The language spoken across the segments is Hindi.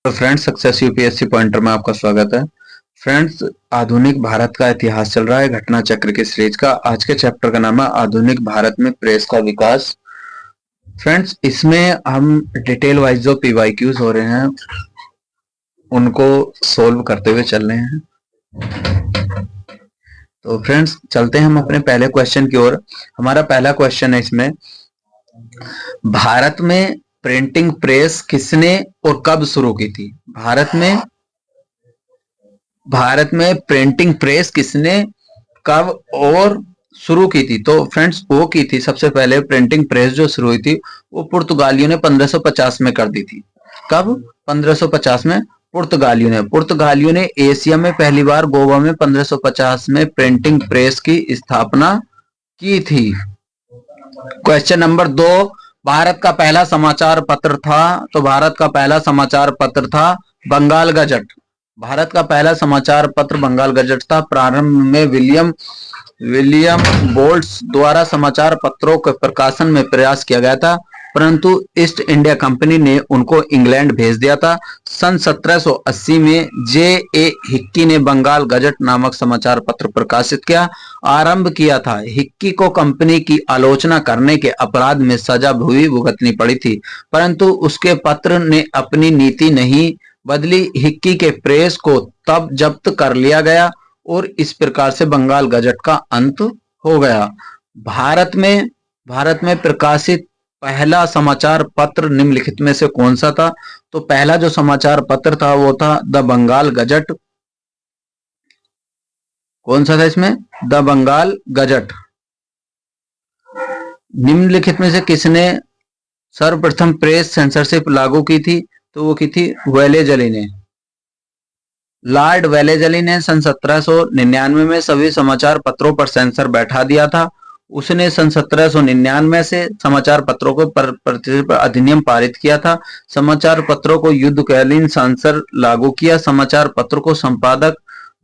तो फ्रेंड्स, सक्सेस यूपीएससी पॉइंटर में आपका स्वागत है। फ्रेंड्स, आधुनिक भारत का इतिहास चल रहा है घटना चक्र के सीरीज का। आज के चैप्टर का नाम है आधुनिक भारत में प्रेस का विकास। फ्रेंड्स, इसमें हम डिटेल वाइज जो पीवाईक्यूज हो रहे हैं उनको सोल्व करते हुए चल रहे हैं। तो फ्रेंड्स, चलते हैं हम अपने पहले क्वेश्चन की ओर। हमारा पहला क्वेश्चन है इसमें, भारत में प्रिंटिंग प्रेस किसने और कब शुरू की थी? भारत में प्रिंटिंग प्रेस किसने कब और शुरू की थी? तो फ्रेंड्स, वो की थी सबसे पहले प्रिंटिंग प्रेस जो शुरू हुई थी वो पुर्तगालियों ने 1550 में कर दी थी। कब? 1550 में पुर्तगालियों ने एशिया में पहली बार गोवा में 1550 में प्रिंटिंग प्रेस की स्थापना की थी। क्वेश्चन नंबर 2, भारत का पहला समाचार पत्र था? तो भारत का पहला समाचार पत्र था बंगाल गजट। भारत का पहला समाचार पत्र बंगाल गजट था। प्रारंभ में विलियम बोल्ट्स द्वारा समाचार पत्रों के प्रकाशन में प्रयास किया गया था, परंतु ईस्ट इंडिया कंपनी ने उनको इंग्लैंड भेज दिया था। सन 1780 में जे ए हिक्की ने बंगाल गजट नामक समाचार पत्र प्रकाशित किया आरंभ किया था। हिक्की को कंपनी की आलोचना करने के अपराध में सजा भुगतनी पड़ी थी, परंतु उसके पत्र ने अपनी नीति नहीं बदली। हिक्की के प्रेस को तब जब्त कर लिया गया और इस प्रकार से बंगाल गजट का अंत हो गया। भारत में प्रकाशित पहला समाचार पत्र निम्नलिखित में से कौन सा था? तो पहला जो समाचार पत्र था वो था द बंगाल गजट। कौन सा था इसमें? The Bengal Gazette. निम्नलिखित में से किसने सर्वप्रथम प्रेस सेंसरशिप लागू की थी? तो वो की थी वेलेजली ने। लॉर्ड वेलेजली ने सन 1799 में सभी समाचार पत्रों पर सेंसर बैठा दिया था। उसने सन 1799 से समाचार पत्रों को पर अधिनियम पारित किया था। समाचार पत्रों को युद्धकालीन सेंसर लागू किया। समाचार पत्र को संपादक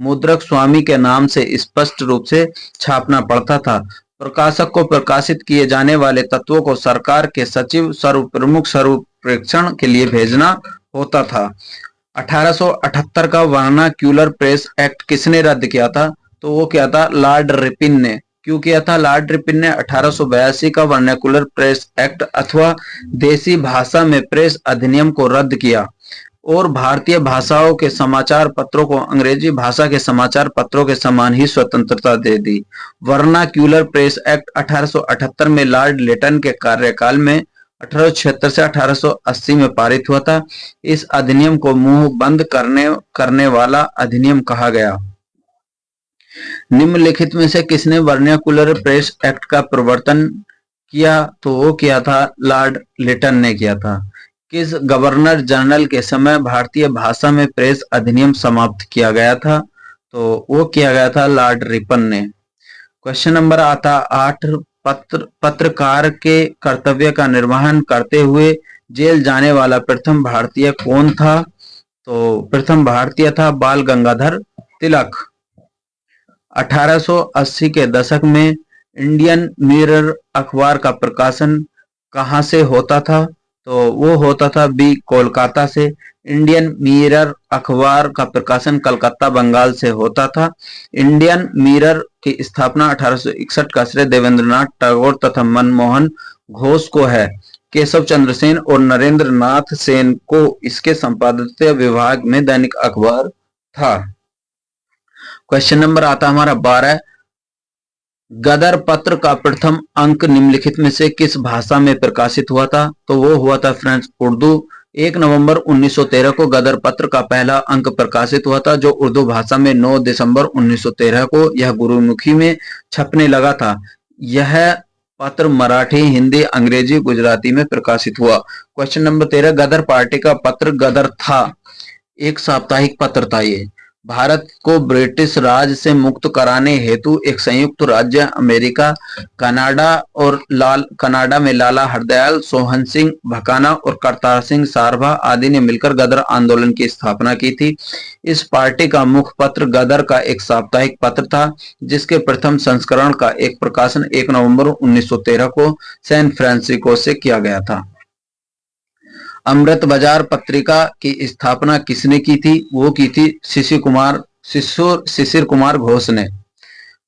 मुद्रक स्वामी के नाम से स्पष्ट रूप से छापना पड़ता था। प्रकाशक को प्रकाशित किए जाने वाले तत्वों को सरकार के सचिव सर्वप्रमुख सर्वेक्षण के लिए भेजना होता था। 1878 का वर्नाक्यूलर प्रेस एक्ट किसने रद्द किया था? तो वो किया था लॉर्ड रिपिन ने। क्यों किया था लॉर्ड रिपिन ने 1882 का वर्नाक्यूलर प्रेस एक्ट अथवा देसी भाषा में प्रेस अधिनियम को रद्द किया और भारतीय भाषाओं के समाचार पत्रों को अंग्रेजी भाषा के समाचार पत्रों के समान ही स्वतंत्रता दे दी। वर्नाक्यूलर प्रेस एक्ट 1878 में लॉर्ड लिटन के कार्यकाल में 1876 से 1880 में पारित हुआ था। इस अधिनियम को मुंह बंद करने वाला अधिनियम कहा गया। निम्नलिखित में से किसने वर्नाक्यूलर प्रेस एक्ट का प्रवर्तन किया? तो वो किया था लॉर्ड लिटन ने किया था। किस गवर्नर जनरल के समय भारतीय भाषा में प्रेस अधिनियम समाप्त किया गया था? तो वो किया गया था लॉर्ड रिपन ने। क्वेश्चन नंबर आता 8, पत्रकार के कर्तव्य का निर्वहन करते हुए जेल जाने वाला प्रथम भारतीय कौन था? तो प्रथम भारतीय था बाल गंगाधर तिलक। 1880 के दशक में इंडियन मिरर अखबार का प्रकाशन कहां से होता था? तो वो होता था बी कोलकाता से। इंडियन मिरर अखबार का प्रकाशन कलकत्ता बंगाल से होता था। इंडियन मिरर की स्थापना 1861 का श्रेय देवेंद्रनाथ टैगोर तथा मनमोहन घोष को है। केशव चंद्र सेन और नरेंद्र नाथ सेन को इसके संपादकीय विभाग में दैनिक अखबार था। क्वेश्चन नंबर आता हमारा 12, गदर पत्र का प्रथम अंक निम्नलिखित में से किस भाषा में प्रकाशित हुआ था? तो वो हुआ था फ्रेंड्स उर्दू। 1 नवंबर 1913 को गदर पत्र का पहला अंक प्रकाशित हुआ था जो उर्दू भाषा में 9 दिसंबर 1913 को यह गुरुमुखी में छपने लगा था। यह पत्र मराठी, हिंदी, अंग्रेजी, गुजराती में प्रकाशित हुआ। क्वेश्चन नंबर 13, गदर पार्टी का पत्र गदर था एक साप्ताहिक पत्र था। ये भारत को ब्रिटिश राज से मुक्त कराने हेतु एक संयुक्त राज्य अमेरिका, कनाडा में लाला हरदयाल, सोहन सिंह भकाना और करतार सिंह सारभा आदि ने मिलकर गदर आंदोलन की स्थापना की थी। इस पार्टी का मुखपत्र गदर का एक साप्ताहिक पत्र था जिसके प्रथम संस्करण का एक प्रकाशन 1 नवंबर 1913 को सैन फ्रांसिस्को से किया गया था। अमृत बाजार पत्रिका की स्थापना किसने की थी? वो की थी शिशिर कुमार घोष ने।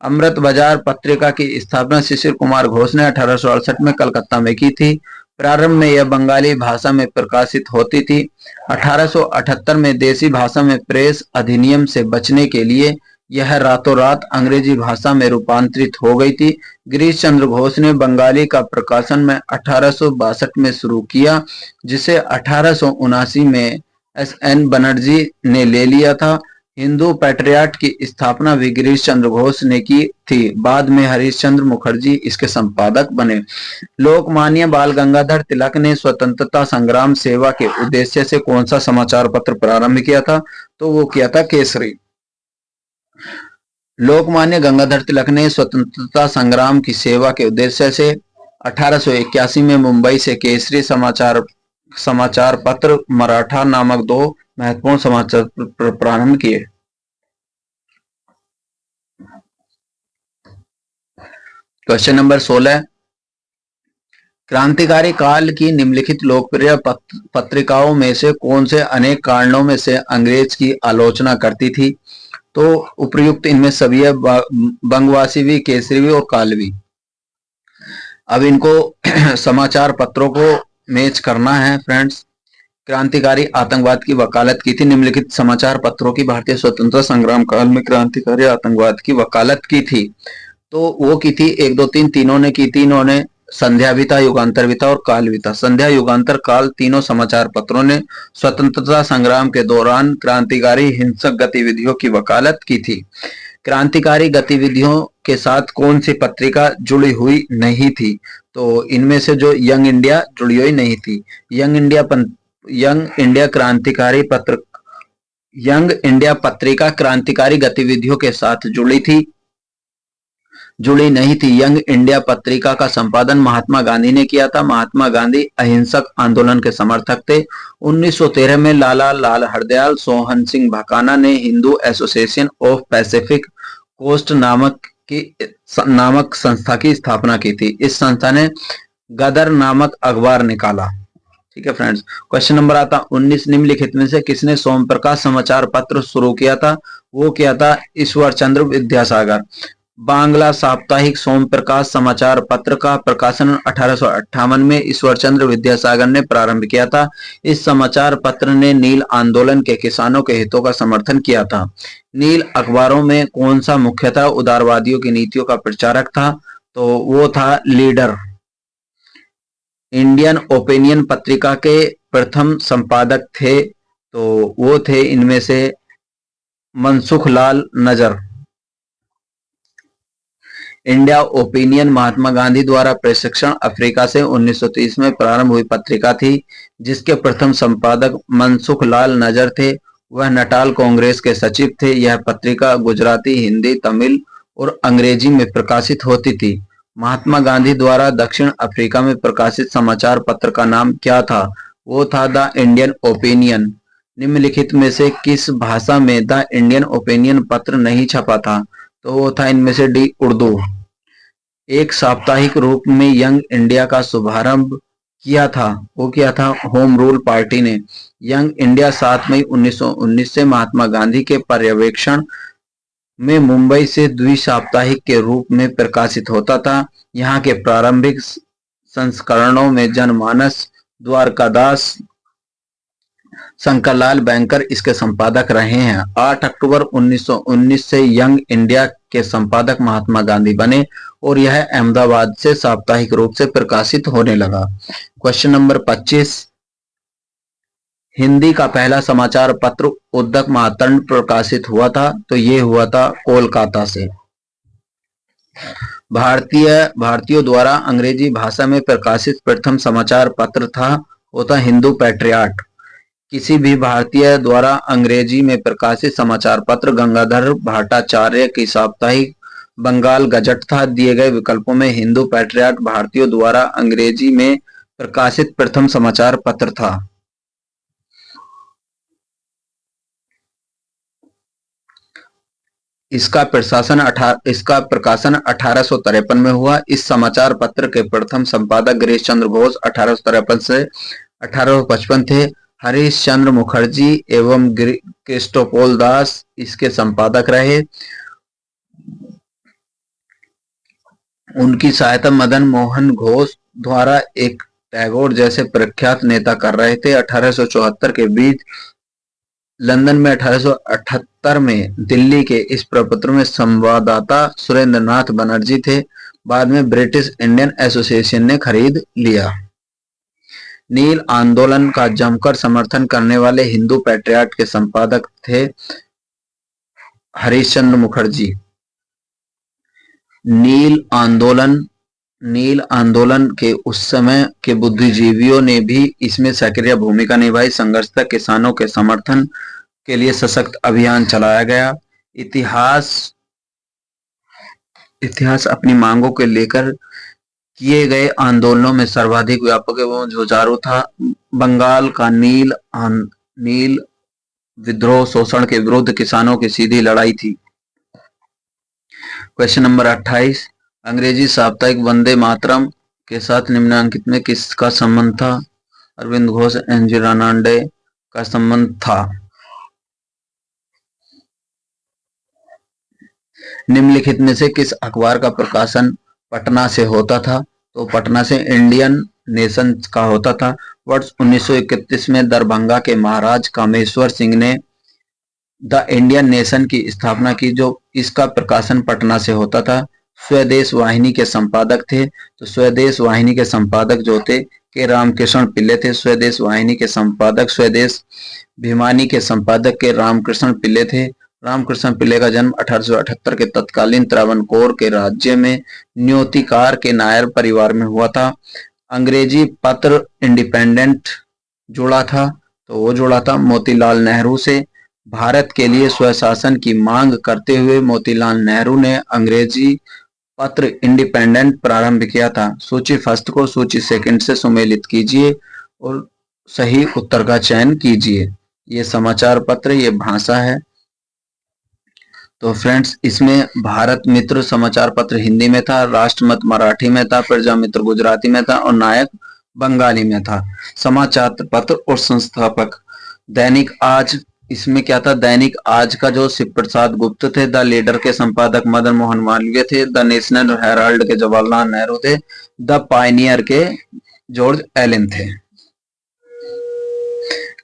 अमृत बाजार पत्रिका की स्थापना शिशिर कुमार घोष ने 1868 में कलकत्ता में की थी। प्रारंभ में यह बंगाली भाषा में प्रकाशित होती थी। 1878 में देसी भाषा में प्रेस अधिनियम से बचने के लिए यह रातों रात अंग्रेजी भाषा में रूपांतरित हो गई थी। गिरीश चंद्र घोष ने बंगाली का प्रकाशन में 1862 में शुरू किया, जिसे 1879 में एस.एन. बनर्जी ने ले लिया था। हिंदू पैट्रियट की स्थापना भी गिरीश चंद्र घोष ने की थी। बाद में हरीश चंद्र मुखर्जी इसके संपादक बने। लोकमान्य बाल गंगाधर तिलक ने स्वतंत्रता संग्राम सेवा के उद्देश्य से कौन सा समाचार पत्र प्रारंभ किया था? तो वो किया था केसरी। लोकमान्य गंगाधर तिलक ने स्वतंत्रता संग्राम की सेवा के उद्देश्य से 1881 में मुंबई से केसरी समाचार पत्र मराठा नामक 2 महत्वपूर्ण समाचार प्रारंभ किए। क्वेश्चन नंबर 16, क्रांतिकारी काल की निम्नलिखित लोकप्रिय पत्रिकाओं में से कौन से अनेक कारणों में से अंग्रेज की आलोचना करती थी? तो उपर्युक्त इनमें सभी है, बंगवासी, केसरी और कालवी। अब इनको समाचार पत्रों को मैच करना है फ्रेंड्स। क्रांतिकारी आतंकवाद की वकालत की थी। निम्नलिखित समाचार पत्रों की भारतीय स्वतंत्रता संग्राम काल में क्रांतिकारी आतंकवाद की वकालत की थी? तो वो की थी 1, 2, 3 तीनों ने की थी। इन्होंने संध्या भी था, युगांतर भी था और काल भी था। संध्या, युगांतर, काल तीनों समाचार पत्रों ने स्वतंत्रता संग्राम के दौरान क्रांतिकारी हिंसक गतिविधियों की वकालत की थी। क्रांतिकारी गतिविधियों के साथ कौन सी पत्रिका जुड़ी हुई नहीं थी? तो इनमें से जो यंग इंडिया जुड़ी हुई नहीं थी। यंग इंडिया पत्रिका क्रांतिकारी गतिविधियों के साथ जुड़ी नहीं थी। यंग इंडिया पत्रिका का संपादन महात्मा गांधी ने किया था। महात्मा गांधी अहिंसक आंदोलन के समर्थक थे। 1913 में लाला लाल हरदयाल सोहन सिंह भकाना ने Hindu Association of Pacific Coast नामक संस्था की स्थापना की थी। इस संस्था ने गदर नामक अखबार निकाला। ठीक है फ्रेंड्स। क्वेश्चन नंबर आता 19, निम्नलिखित में से किसने सोम प्रकाश समाचार पत्र शुरू किया था? वो किया था ईश्वर चंद्र विद्यासागर। बांग्ला साप्ताहिक सोम प्रकाश समाचार पत्र का प्रकाशन 1858 में ईश्वर चंद्र विद्यासागर ने प्रारंभ किया था। इस समाचार पत्र ने नील आंदोलन के किसानों के हितों का समर्थन किया था। नील अखबारों में कौन सा मुख्यतः उदारवादियों की नीतियों का प्रचारक था? तो वो था लीडर। इंडियन ओपिनियन पत्रिका के प्रथम संपादक थे, तो वो थे इनमें से मनसुख लाल नजर। इंडिया ओपिनियन महात्मा गांधी द्वारा प्रशिक्षण अफ्रीका से 1930 में प्रारंभ हुई पत्रिका थी, जिसके प्रथम संपादक मनसुख लाल नजर थे। वह नटाल कांग्रेस के सचिव थे। यह पत्रिका गुजराती, हिंदी, तमिल और अंग्रेजी में प्रकाशित होती थी। महात्मा गांधी द्वारा दक्षिण अफ्रीका में प्रकाशित समाचार पत्र का नाम क्या था? वो था द इंडियन ओपिनियन। निम्नलिखित में से किस भाषा में द इंडियन ओपिनियन पत्र नहीं छपा था? तो वो था इनमें से डी, उर्दू। एक साप्ताहिक रूप में यंग इंडिया का शुभारंभ किया था, वो किया था होम रूल पार्टी ने। यंग इंडिया 7 मई 1919 से महात्मा गांधी के पर्यवेक्षण में मुंबई से द्विसाप्ताहिक के रूप में प्रकाशित होता था। यहाँ के प्रारंभिक संस्करणों में जनमानस, द्वारकादास, शंकरलाल बैंकर इसके संपादक रहे हैं। 8 अक्टूबर 1919 से यंग इंडिया के संपादक महात्मा गांधी बने और यह अहमदाबाद से साप्ताहिक रूप से प्रकाशित होने लगा। क्वेश्चन नंबर 25, हिंदी का पहला समाचार पत्र उद्दक मातंड प्रकाशित हुआ था, तो ये हुआ था कोलकाता से। भारतीयों द्वारा अंग्रेजी भाषा में प्रकाशित प्रथम समाचार पत्र था, वो था हिंदू पैट्रियट। किसी भी भारतीय द्वारा अंग्रेजी में प्रकाशित समाचार पत्र गंगाधर भट्टाचार्य की साप्ताहिक बंगाल गजट था। दिए गए विकल्पों में हिंदू पैट्रियट भारतीयों द्वारा अंग्रेजी में प्रकाशित प्रथम समाचार पत्र था। इसका प्रकाशन 1853 में हुआ। इस समाचार पत्र के प्रथम संपादक गिरीश चंद्र घोष 1853 से 1855 थे। हरीश चंद्र मुखर्जी एवं क्रिस्टोपोल दास इसके संपादक रहे। उनकी सहायता मदन मोहन घोष द्वारा एक टैगोर जैसे प्रख्यात नेता कर रहे थे। 1874 के बीच लंदन में 1878 में दिल्ली के इस प्रपत्र में संवाददाता सुरेंद्र नाथ बनर्जी थे। बाद में ब्रिटिश इंडियन एसोसिएशन ने खरीद लिया। नील आंदोलन का जमकर समर्थन करने वाले हिंदू पैट्रियट के संपादक थे हरीश चंद्र मुखर्जी। नील आंदोलन के उस समय के बुद्धिजीवियों ने भी इसमें सक्रिय भूमिका निभाई। संघर्ष तक किसानों के समर्थन के लिए सशक्त अभियान चलाया गया। इतिहास अपनी मांगों के लेकर किए गए आंदोलनों में सर्वाधिक व्यापक एवं जुझारू था। बंगाल का नील विद्रोह शोषण के विरुद्ध किसानों की सीधी लड़ाई थी। क्वेश्चन नंबर 28, अंग्रेजी साप्ताहिक वंदे मातरम के साथ निम्नलिखित में किसका संबंध था? अरविंद घोष, एनजी रानाडे का संबंध था। निम्नलिखित में से किस अखबार का प्रकाशन पटना से होता था? तो पटना से इंडियन नेशन का होता था। वर्ष 1931 में दरभंगा के महाराज कामेश्वर सिंह ने द इंडियन नेशन की स्थापना की, जो इसका प्रकाशन पटना से होता था। स्वदेश वाहिनी के संपादक थे, तो स्वदेश वाहिनी के संपादक जो थे के रामकृष्ण पिल्ले थे। स्वदेश वाहिनी के संपादक, स्वदेश भिमानी के संपादक के रामकृष्ण पिल्ले थे। रामकृष्ण पिल्ले का जन्म 1878 के तत्कालीन त्रावणकोर के राज्य में न्योतिकार के नायर परिवार में हुआ था। अंग्रेजी पत्र इंडिपेंडेंट जोड़ा था, तो वो जोड़ा था मोतीलाल नेहरू से। भारत के लिए स्वशासन की मांग करते हुए मोतीलाल नेहरू ने अंग्रेजी पत्र इंडिपेंडेंट प्रारंभ किया था। सूची फर्स्ट को सूची सेकंड से सुमेलित कीजिए और सही उत्तर का चयन कीजिए। ये समाचार पत्र, ये भाषा है। तो फ्रेंड्स, इसमें भारत मित्र समाचार पत्र हिंदी में था, राष्ट्रमत मराठी में था, प्रजामित्र गुजराती में था और नायक बंगाली में था। समाचार पत्र और संस्थापक दैनिक आज, इसमें क्या था? दैनिक आज का जो शिव प्रसाद गुप्त थे। द लीडर के संपादक मदन मोहन मालवीय थे। द नेशनल हेराल्ड के जवाहरलाल नेहरू थे। द पायनियर के जॉर्ज एलन थे।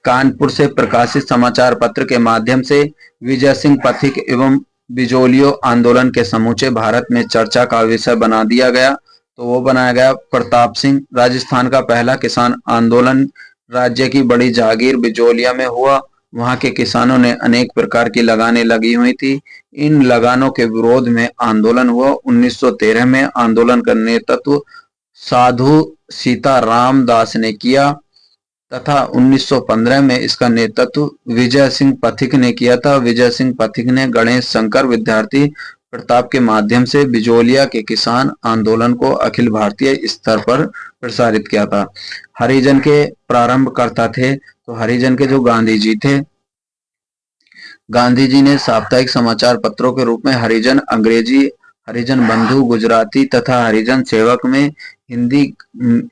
कानपुर से प्रकाशित समाचार पत्र के माध्यम से विजय सिंह पथिक एवं बिजोलियो आंदोलन के समूचे भारत में चर्चा का विषय बना दिया गया। तो वो बनाया गया प्रताप सिंह। राजस्थान का पहला किसान आंदोलन राज्य की बड़ी जागीर बिजोलिया में हुआ। वहां के किसानों ने अनेक प्रकार की लगानें लगी हुई थी। इन लगानों के विरोध में आंदोलन हुआ। 1913 में आंदोलन का नेतृत्व साधु सीताराम दास ने किया तथा 1915 में इसका नेतृत्व विजय सिंह पथिक ने किया था। विजय सिंह पथिक ने गणेश शंकर विद्यार्थी प्रताप के माध्यम से बिजोलिया के किसान आंदोलन को अखिल भारतीय स्तर पर प्रसारित किया था। हरिजन के प्रारंभकर्ता थे, तो हरिजन के जो गांधी जी थे, गांधी जी ने साप्ताहिक समाचार पत्रों के रूप में हरिजन अंग्रेजी, हरिजन बंधु गुजराती तथा हरिजन सेवक में हिंदी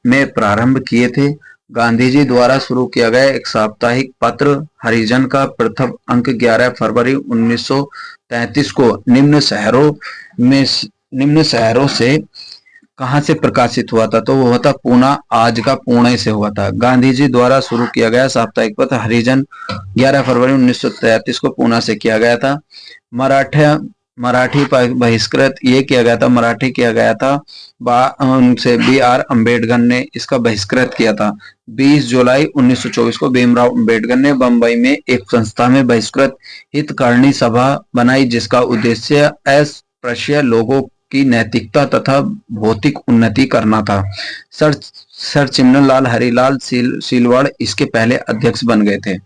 में प्रारंभ किए थे। गांधी जी द्वारा शुरू किया गया एक साप्ताहिक पत्र हरिजन का प्रथम अंक 11 फरवरी 1933 को निम्न शहरों से कहां से प्रकाशित हुआ था? तो वो था पूना, आज का पुणे से हुआ था। गांधी जी द्वारा शुरू किया गया साप्ताहिक पत्र हरिजन 11 फरवरी 1933 को पूना से किया गया था। मराठी बहिष्कृत ये किया गया था, मराठी किया गया था उनसे B.R. अम्बेडकर ने इसका बहिष्कृत किया था। 20 जुलाई 1924 को भीमराव अम्बेडकर ने बंबई में एक संस्था में बहिष्कृत हितकारिणी सभा बनाई, जिसका उद्देश्य अस्पृश्य लोगों की नैतिकता तथा भौतिक उन्नति करना था। सर चिमनलाल हरिलाल सीलवाड़ इसके पहले अध्यक्ष बन गए थे।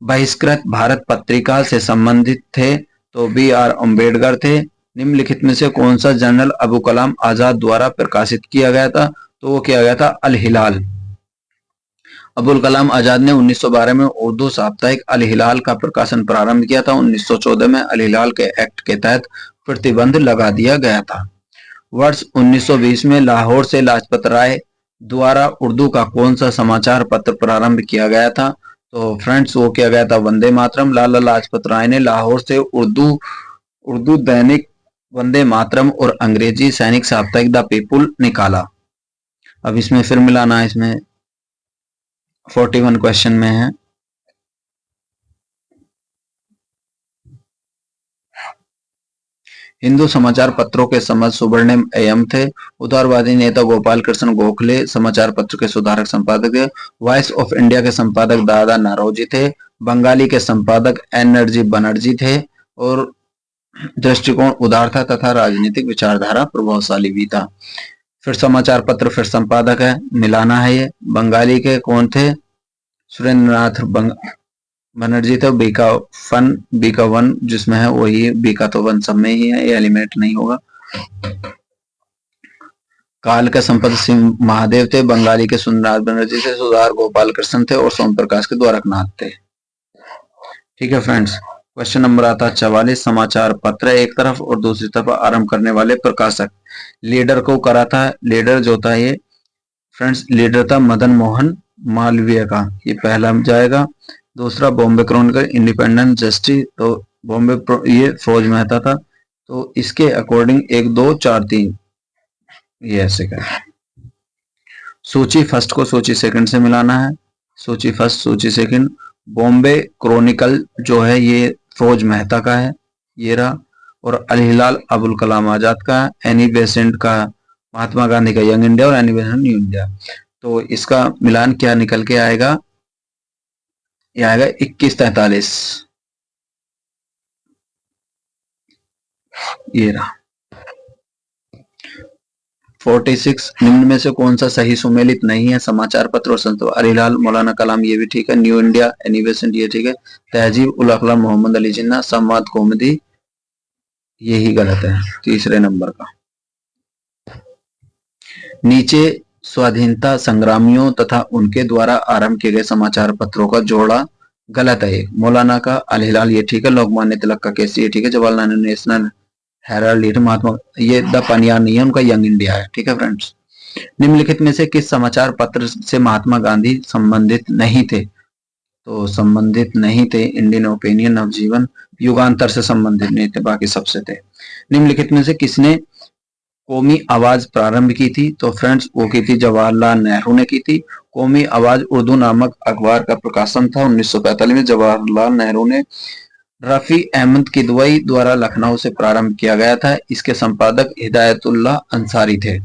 बहिष्कृत भारत पत्रिका से संबंधित थे, तो B.R. अम्बेडकर थे। निम्नलिखित में से कौन सा जनरल अबू कलाम आजाद द्वारा प्रकाशित किया गया था? तो वो किया गया था अल हिलाल। अबुल कलाम आजाद ने 1912 में उर्दू साप्ताहिक अल हिलाल का प्रकाशन प्रारंभ किया था। 1914 में अल हिलाल के एक्ट के तहत प्रतिबंध लगा दिया गया था। वर्ष 1920 में लाहौर से लाजपत राय द्वारा उर्दू का कौन सा समाचार पत्र प्रारंभ किया गया था? तो फ्रेंड्स वो किया गया था वंदे मातरम। लाला लाजपत राय ने लाहौर से उर्दू उर्दू दैनिक वंदे मातरम और अंग्रेजी सैनिक साप्ताहिक द पीपुल निकाला। अब इसमें फिर मिलाना है, इसमें 41 क्वेश्चन में है। हिंदू समाचार पत्रों के समझ सुब्रमण्यम अय्यर थे। उदारवादी नेता गोपाल कृष्ण गोखले समाचार पत्र के सुधारक संपादक थे। वॉइस ऑफ इंडिया के संपादक दादा नारोजी थे। बंगाली के संपादक एनर्जी बनर्जी थे और दृष्टिकोण उदार था तथा राजनीतिक विचारधारा प्रभावशाली भी था। फिर समाचार पत्र फिर संपादक है, मिलाना है ये। बंगाली के कौन थे? सुरेंद्रनाथ बनर्जी थे। बीका वन जिसमें है वही, बीका तो वन सब में ही है, ये एलिमिनेट नहीं होगा। काल के संपत सिंह महादेव थे। बंगाली के सुरेंद्रनाथ बनर्जी थे। सुधार गोपाल कृष्ण थे और सोम प्रकाश के द्वारकनाथ थे। ठीक है फ्रेंड्स, क्वेश्चन नंबर आता है 44। समाचार पत्र एक तरफ और दूसरी तरफ आरंभ करने वाले प्रकाशक। लीडर को करा था, लीडर जो था ये फ्रेंड्स, लीडर था मदन मोहन मालवीय का, ये पहला जाएगा। दूसरा बॉम्बे क्रॉनिकल, इंडिपेंडेंट जस्टिस, तो बॉम्बे ये फौज मेहता था। तो इसके अकॉर्डिंग 1 2 4 3 ये ऐसे करें। सूची फर्स्ट को सूची सेकंड से मिलाना है। सूची फर्स्ट सूची सेकंड। बॉम्बे क्रॉनिकल जो है ये फौज मेहता का है, ये रहा। और अल हिलाल अबुल कलाम आजाद का। एनी बेसेंट का महात्मा गांधी का यंग इंडिया और एनी बेसेंट न्यू इंडिया। तो इसका मिलान क्या निकल के आएगा? ये आएगा 2143, ये रहा। 46 निम्न में से कौन सा सही सुमेलित नहीं है? समाचार पत्र और संत अल हिलाल मौलाना कलाम, ये भी ठीक है। न्यू इंडिया एनी बेसेंट, ये ठीक है। तहजीब उल अखलाक मोहम्मद अली जिन्ना। संवाद कौमुदी, यही गलत है, तीसरे नंबर का। नीचे स्वाधीनता संग्रामियों तथा उनके द्वारा आरंभ किए गए समाचार पत्रों का जोड़ा गलत है। मौलाना का अल हिलाल ये ठीक है। लोकमान्य तिलक का केसरी ये ठीक है। जवाहरलाल नेहरू नेशनल हेराल्ड ये महात्मा, ये द पनियार नहीं है, उनका यंग इंडिया है। ठीक है फ्रेंड्स, निम्नलिखित में से किस समाचार पत्र से महात्मा गांधी संबंधित नहीं थे? तो संबंधित नहीं थे इंडियन ओपिनियन, नवजीवन, युगांतर से संबंधित नहीं थे, बाकी सबसे थे। निम्नलिखित में से किसने कौमी आवाज प्रारंभ की थी? तो फ्रेंड्स वो की थी जवाहरलाल नेहरू ने की थी। कौमी आवाज उर्दू नामक अखबार का प्रकाशन था 1945 में जवाहरलाल नेहरू ने। रफी अहमद किदवई द्वारा लखनऊ से प्रारंभ किया गया था। इसके संपादक हिदायतुल्लाह अंसारी थे।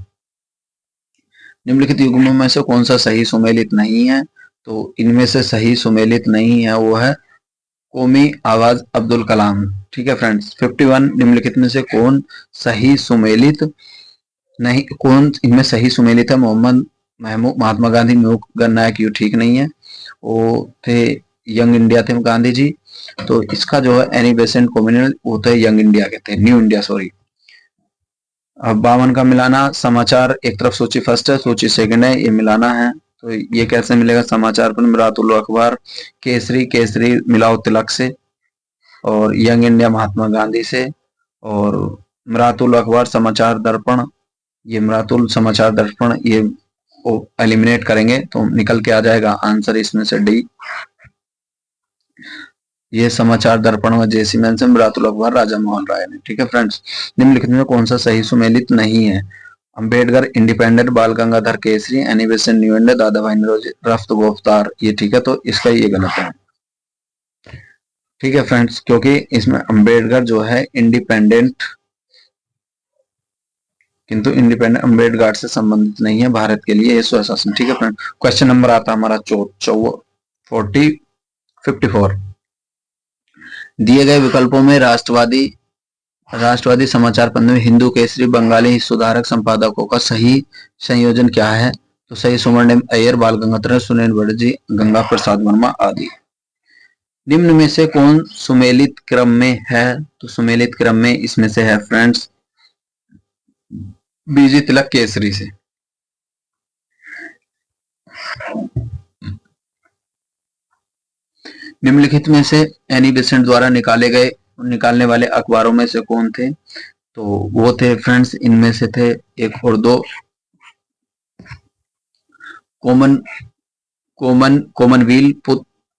निम्नलिखित युग्मों में से कौन सा सही सुमेलित नहीं है? तो इनमें से सही सुमेलित नहीं है वो है कौमी आवाज अब्दुल कलाम। ठीक है फ्रेंड्स। 51 निम्नलिखित में से कौन सही सुमेलित नहीं, कौन इनमें सही सुमेलित है? मोहम्मद महमूद महात्मा गांधी मूक गणनायक, यू ठीक नहीं है, वो थे यंग इंडिया थे गांधी जी। तो इसका जो है एनी बेसेंट कम्युनल वो थे यंग इंडिया के थे, न्यू इंडिया सॉरी। अब 52 का मिलाना। समाचार एक तरफ सूची फर्स्ट है, सूची सेकंड है, ये मिलाना है। तो ये कैसे मिलेगा? समाचार पर मिरातुल अखबार, केसरी केसरी मिलाओ तिलक से, और यंग इंडिया महात्मा गांधी से, और मिरातुल अखबार समाचार दर्पण, ये मिरातुल समाचार दर्पण ये एलिमिनेट करेंगे तो निकल के आ जाएगा आंसर इसमें से डी। ये समाचार दर्पण में जेसी मेंशन, मिरातुल अखबार राजा मोहन राय ने। ठीक है फ्रेंड्स, निम्नलिखित में कौन सा सही सुमेलित नहीं है? अंबेडकर इंडिपेंडेंट, बाल Gangadhar Kesari, Annie Besant new India, दादा भाई नौरोजी रफ्त गिरफ्तार, ये ठीक है। तो इसका ये गलत है। ठीक है फ्रेंड्स, क्योंकि इसमें अंबेडकर जो है इंडिपेंडेंट, किंतु इंडिपेंडेंट अंबेडकर से संबंधित नहीं है, भारत के लिए ये स्वशासन। ठीक है फ्रेंड। क्वेश्चन नंबर आता है हमारा 54 दिए गए विकल्पों में राष्ट्रवादी समाचार पत्र में हिंदू केसरी बंगाली सुधारक संपादकों का सही संयोजन क्या है? तो सही सुब्रमण्यम अय्यर, बाल गंगाधर, सुनील बनर्जी, गंगा प्रसाद वर्मा आदि। निम्न में से कौन सुमेलित क्रम में है? तो सुमेलित क्रम में इसमें से है फ्रेंड्स बीजी तिलक केसरी से। निम्नलिखित में से एनी बेसेंट द्वारा निकालने वाले अखबारों में से कौन थे? तो वो थे फ्रेंड्स, इनमें से थे एक और दो।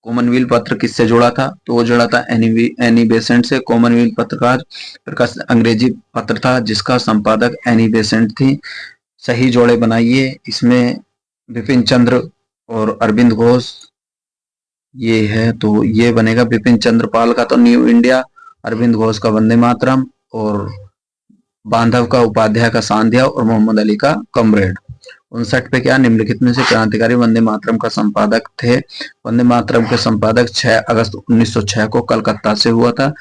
कॉमनवेल्थ पत्र किससे जुड़ा था? तो वो जुड़ा था एनी बेसेंट से। कॉमनवेल्थ पत्रकार प्रकाश अंग्रेजी पत्र था जिसका संपादक एनी बेसेंट थी। सही जोड़े बनाइए। इसमें विपिन चंद्र और अरविंद घोष ये है, तो ये बनेगा विपिन चंद्र पाल का तो न्यू इंडिया, अरविंद घोष का वंदे मातरम, और बांधव का उपाध्याय का सांध्या, और मोहम्मद अली का कमरेड। 59 पे क्या? निम्नलिखित में से क्रांतिकारी वंदे मातरम का संपादक थे? वंदे मातरम के संपादक 6 अगस्त 1906 को कलकत्ता से हुआ था,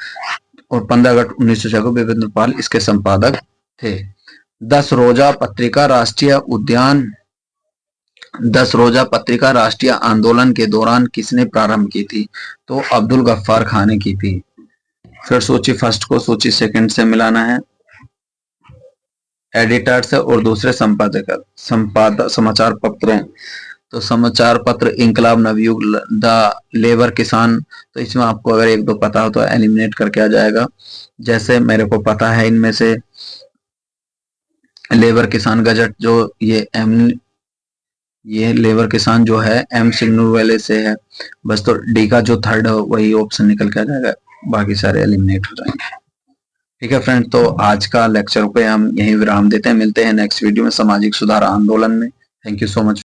और 15 अगस्त 1906 को विपिन पाल इसके संपादक थे। 10 रोजा पत्रिका राष्ट्रीय उद्यान 10 रोजा पत्रिका राष्ट्रीय आंदोलन के दौरान किसने प्रारंभ की थी? तो अब्दुल गफ्फार खान ने की थी। फिर सूची फर्स्ट को सूची सेकंड से मिलाना है। एडिटर से और दूसरे समाचार पत्र हैं। तो समाचार पत्र इंकलाब, नवयुग, द लेबर, किसान, तो इसमें आपको अगर एक दो पता हो तो एलिमिनेट करके आ जाएगा। जैसे मेरे को पता है इनमें से लेबर किसान गजट, जो ये लेबर किसान जो है एम सिग्नू वाले से है बस। तो डी का जो थर्ड है वही ऑप्शन निकल के आ जाएगा, बाकी सारे एलिमिनेट हो जाएंगे। ठीक है फ्रेंड, तो आज का लेक्चर पे हम यही विराम देते हैं। मिलते हैं नेक्स्ट वीडियो में सामाजिक सुधार आंदोलन में। Thank you so much.